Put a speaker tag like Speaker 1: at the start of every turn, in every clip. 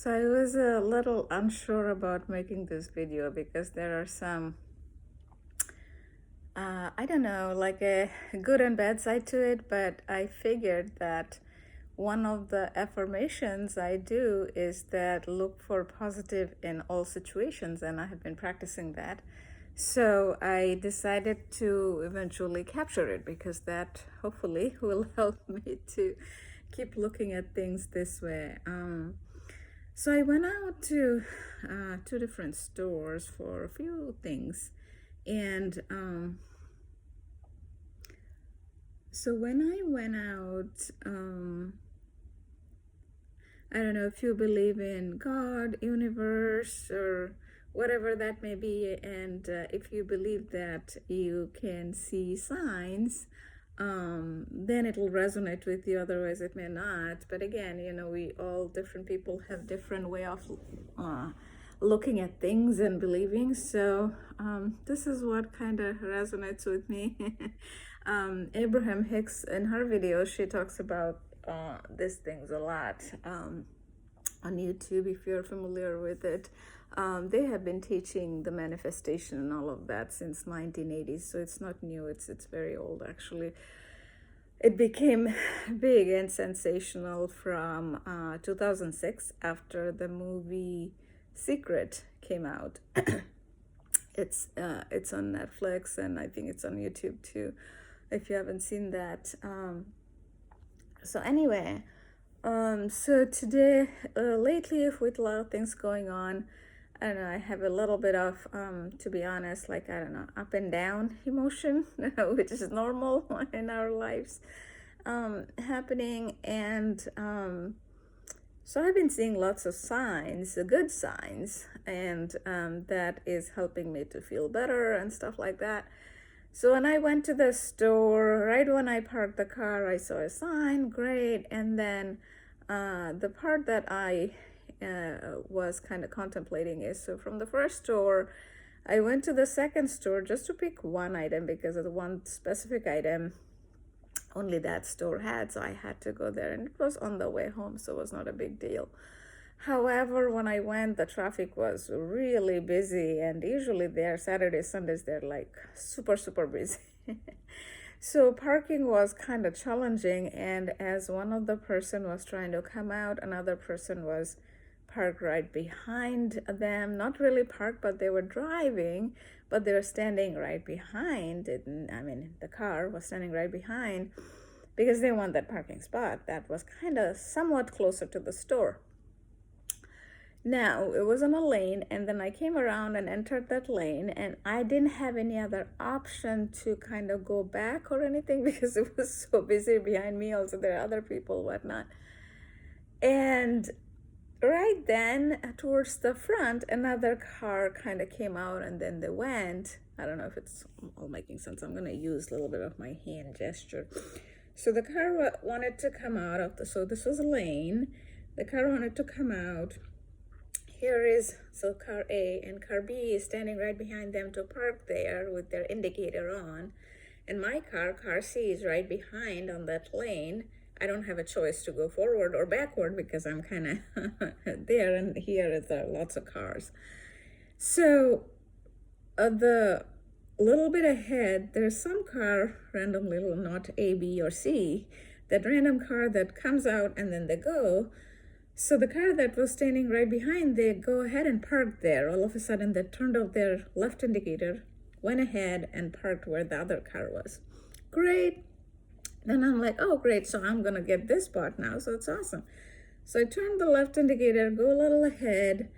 Speaker 1: So I was a little unsure about making this video because there are some, I don't know, like a good and bad side to it, but I figured that one of the affirmations I do is that look for positive in all situations, and I have been practicing that. So I decided to eventually capture it because that hopefully will help me to keep looking at things this way. So I went out to two different stores for a few things, and so when I went out, I don't know if you believe in God, universe, or whatever that may be, and if you believe that you can see signs, then it'll resonate with you, otherwise it may not. But again, we all different people have different way of looking at things and believing. So this is what kind of resonates with me. Abraham Hicks, in her video, she talks about these things a lot on YouTube, if you're familiar with it. They have been teaching the manifestation and all of that since 1980s, so it's not new, it's very old actually. It became big and sensational from 2006 after the movie Secret came out. It's on Netflix, and I think it's on YouTube too, if you haven't seen that. So anyway, so today, lately, with a lot of things going on, I don't know, I have a little bit of, to be honest, like, I don't know, up and down emotion, which is normal in our lives, happening. And so I've been seeing lots of signs, good signs, and that is helping me to feel better and stuff like that. So when I went to the store, right when I parked the car, I saw a sign, great. And then the part that I was kind of contemplating is, so from the first store, I went to the second store just to pick one item because of the one specific item only that store had, so I had to go there, and it was on the way home, so it was not a big deal. However, when I went, the traffic was really busy, and usually there, Saturdays, Sundays, they're like super busy. So parking was kind of challenging, and as one of the person was trying to come out, another person was parked right behind them. Not really parked, but they were driving, but they were standing right behind it. I mean, the car was standing right behind because they want that parking spot that was kind of somewhat closer to the store. Now, it was on a lane, and then I came around and entered that lane, and I didn't have any other option to kind of go back or anything because it was so busy behind me. Also, there are other people, whatnot. And right then, towards the front, another car kind of came out, and then they went. I don't know if it's all making sense. I'm going to use a little bit of my hand gesture. So the car wanted to come out of so this was a lane. The car wanted to come out. Here is, so car A and car B is standing right behind them to park there with their indicator on. And my car C, is right behind on that lane. I don't have a choice to go forward or backward because I'm kind of there, and here there are lots of cars. So the little bit ahead, there's some car randomly, not A, B, or C, that random car that comes out and then they go. So the car that was standing right behind, they go ahead and parked there. All of a sudden, they turned off their left indicator, went ahead and parked where the other car was. Great. Then I'm like, oh, great, so I'm going to get this spot now, so it's awesome. So I turned the left indicator, go a little ahead.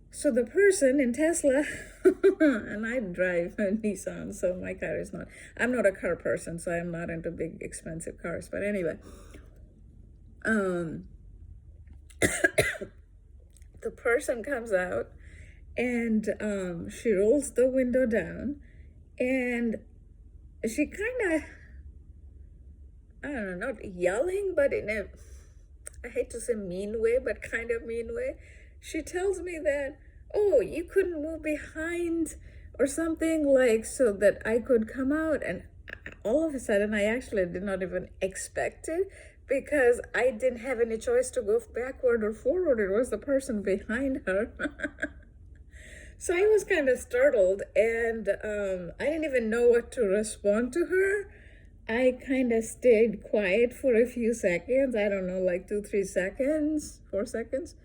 Speaker 1: So the person in Tesla, and I drive a Nissan, so my car is not, I'm not a car person, so I'm not into big, expensive cars. But anyway, the person comes out, and she rolls the window down, and she kind of, I don't know, not yelling, but in a, I hate to say mean way, but kind of mean way. She tells me that, oh, you couldn't move behind or something, like, so that I could come out. And all of a sudden, I actually did not even expect it, because I didn't have any choice to go backward or forward. It was the person behind her. So I was kind of startled, and I didn't even know what to respond to her. I kind of stayed quiet for a few seconds. I don't know, like 2, 3 seconds, 4 seconds.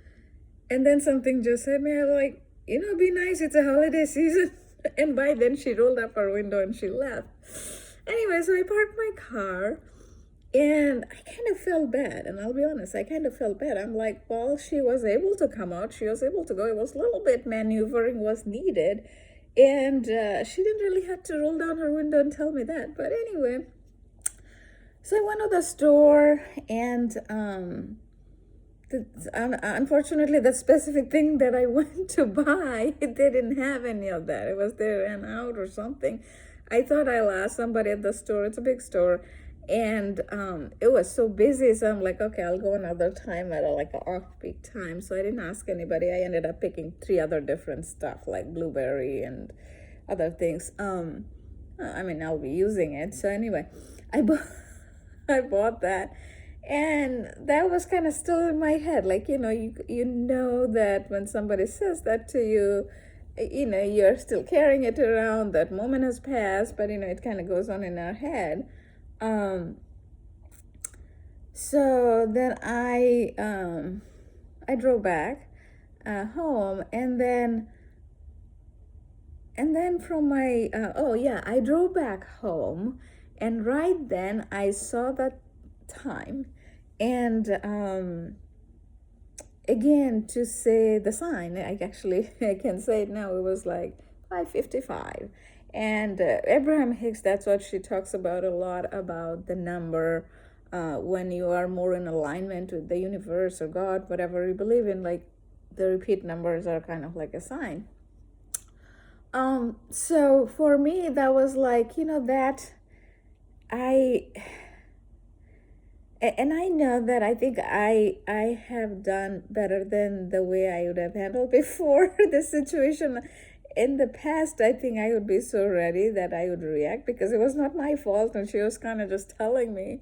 Speaker 1: And then something just hit me. I was like, be nice. It's a holiday season. And by then she rolled up her window and she left. Anyway, so I parked my car and I kind of felt bad. And I'll be honest, I kind of felt bad. I'm like, well, she was able to come out. She was able to go. It was a little bit maneuvering was needed. And she didn't really have to roll down her window and tell me that. But anyway, so I went to the store and unfortunately, the specific thing that I went to buy, they didn't have any of that. It was they ran out or something. I thought I'll ask somebody at the store. It's a big store. And it was so busy. So I'm like, okay, I'll go another time at like an off-peak time. So I didn't ask anybody. I ended up picking 3 other different stuff like blueberry and other things. I'll be using it. So anyway, I bought, I bought that. And that was kind of still in my head. Like, you know that when somebody says that to you, you're still carrying it around. That moment has passed, but, it kind of goes on in our head. So then I drove back home, and then from my I drove back home, and right then I saw that time, and again, to say the sign, I can say it now. It was like 5:55. And Abraham Hicks, that's what she talks about a lot, about the number, when you are more in alignment with the universe or God, whatever you believe in, like the repeat numbers are kind of like a sign. So for me, that was like, that and I know that I think I have done better than the way I would have handled before the situation. In the past, I think I would be so ready that I would react because it was not my fault and she was kind of just telling me.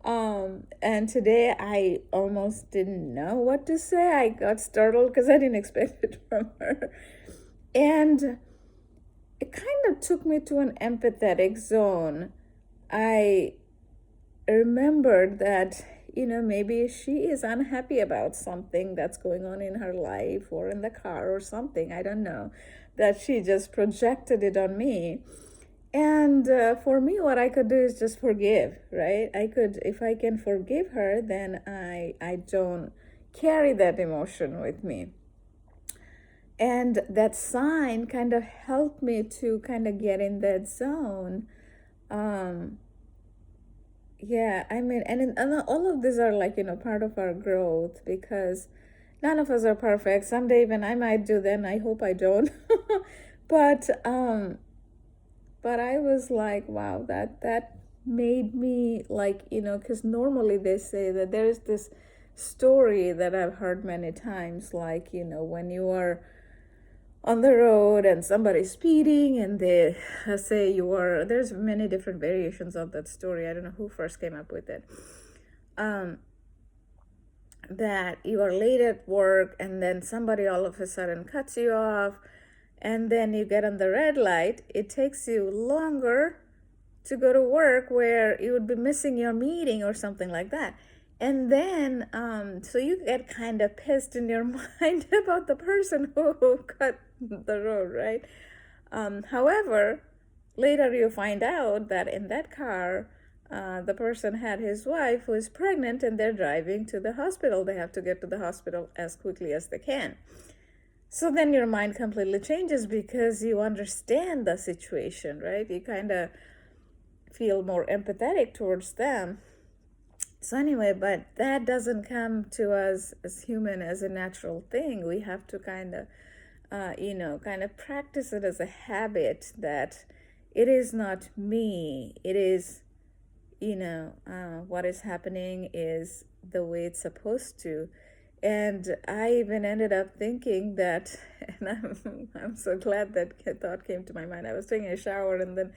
Speaker 1: And today I almost didn't know what to say. I got startled because I didn't expect it from her. And it kind of took me to an empathetic zone. I remembered that, maybe she is unhappy about something that's going on in her life or in the car or something. I don't know. That she just projected it on me. And for me, what I could do is just forgive, right? If I can forgive her, then I don't carry that emotion with me. And that sign kind of helped me to kind of get in that zone. And all of these are like, part of our growth, because none of us are perfect. Someday even I might do that, and I hope I don't. but I was like, wow, that made me like, because normally they say that there's this story that I've heard many times, like, when you are on the road and somebody's speeding and they say there's many different variations of that story. I don't know who first came up with it. That you are late at work and then somebody all of a sudden cuts you off, and then you get on the red light. It takes you longer to go to work, where you would be missing your meeting or something like that. And then, so you get kind of pissed in your mind about the person who cut the road, right? However, later you find out that in that car, the person had his wife who is pregnant, and they're driving to the hospital. They have to get to the hospital as quickly as they can. So then your mind completely changes because you understand the situation, right? You kind of feel more empathetic towards them. So anyway, but that doesn't come to us as human as a natural thing. We have to kind of, kind of practice it as a habit, that it is not me. It is, what is happening is the way it's supposed to. And I even ended up thinking that, and I'm so glad that thought came to my mind. I was taking a shower, and then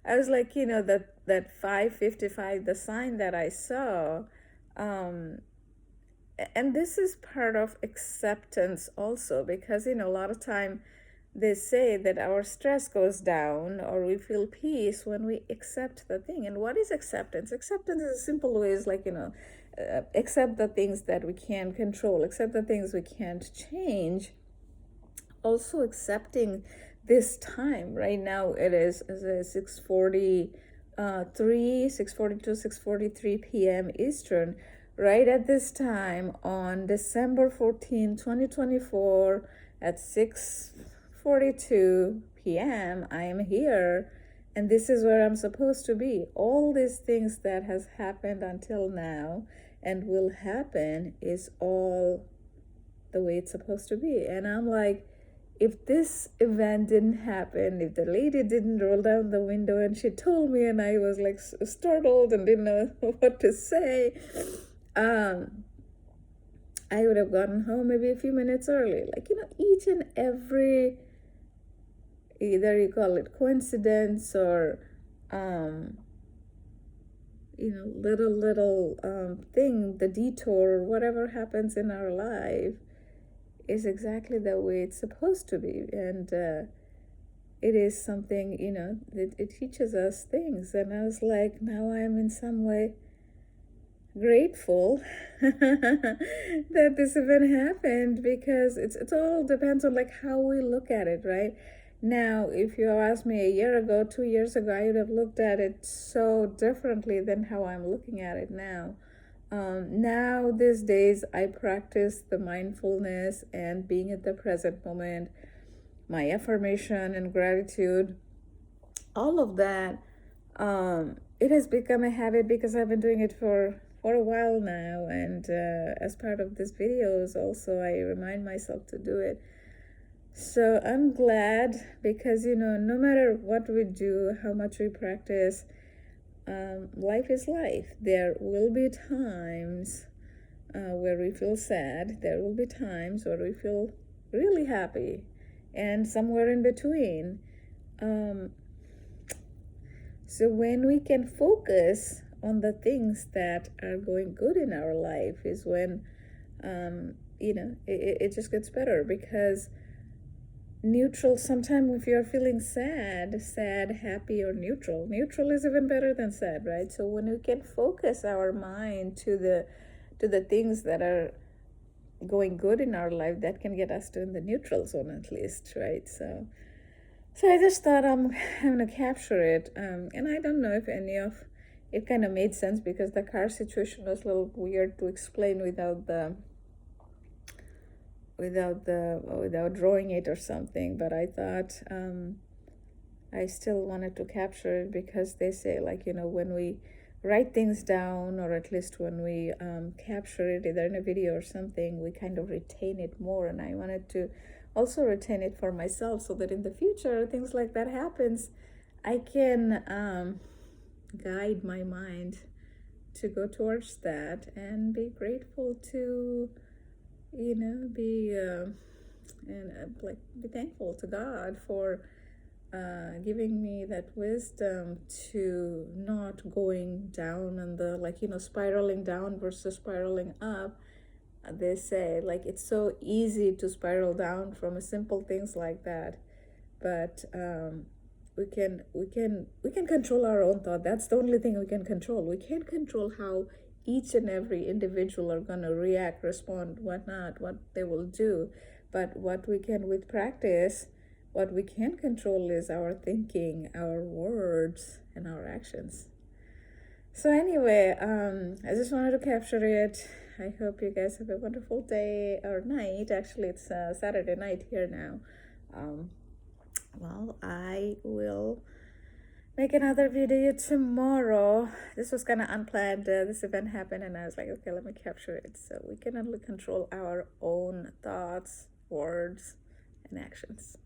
Speaker 1: I was like, that 5:55, the sign that I saw, Um, and this is part of acceptance also, because a lot of time they say that our stress goes down or we feel peace when we accept the thing. And what is acceptance? Acceptance is a simple way, is like, accept the things that we can't control, accept the things we can't change. Also accepting this time. Right now it is 6:43, 6:42, 6:43 p.m. Eastern. Right at this time on December 14, 2024 at 6:42 p.m. I am here, and this is where I'm supposed to be. All these things that has happened until now and will happen is all the way it's supposed to be. And I'm like, if this event didn't happen, if the lady didn't roll down the window and she told me and I was like startled and didn't know what to say, I would have gotten home maybe a few minutes early. Like, each and every, either you call it coincidence or, little thing, the detour, or whatever happens in our life is exactly the way it's supposed to be. And it is something, that it teaches us things. And I was like, now I am in some way grateful that this event happened, because it all depends on like how we look at it, right? Now, if you asked me a year ago, 2 years ago, I would have looked at it so differently than how I'm looking at it now. Now, these days, I practice the mindfulness and being at the present moment, my affirmation and gratitude, all of that. It has become a habit because I've been doing it for a while now. And as part of these videos, also, I remind myself to do it. So I'm glad, because, no matter what we do, how much we practice, life is life. There will be times where we feel sad. There will be times where we feel really happy, and somewhere in between. So when we can focus on the things that are going good in our life is when, it just gets better. Because neutral, sometimes if you're feeling sad, happy, or neutral is even better than sad, right? So when we can focus our mind to the things that are going good in our life, that can get us to in the neutral zone at least, right? So I just thought I'm gonna capture it, and I don't know if any of it kind of made sense, because the car situation was a little weird to explain without drawing it or something. But I thought I still wanted to capture it, because they say, like, when we write things down, or at least when we capture it either in a video or something, we kind of retain it more. And I wanted to also retain it for myself, so that in the future things like that happens, I can guide my mind to go towards that and be grateful to be and like be thankful to God for giving me that wisdom to not going down and the spiraling down versus spiraling up. They say, like, it's so easy to spiral down from simple things like that, but we can control our own thought. That's the only thing we can control. We can't control how each and every individual are going to react, respond, whatnot, what they will do. But what we can, with practice, what we can control is our thinking, our words, and our actions. So anyway, I just wanted to capture it. I hope you guys have a wonderful day or night. Actually, it's Saturday night here now. Well, I will make another video tomorrow. This was kind of unplanned. This event happened and I was like, okay, let me capture it. So we can only control our own thoughts, words, and actions.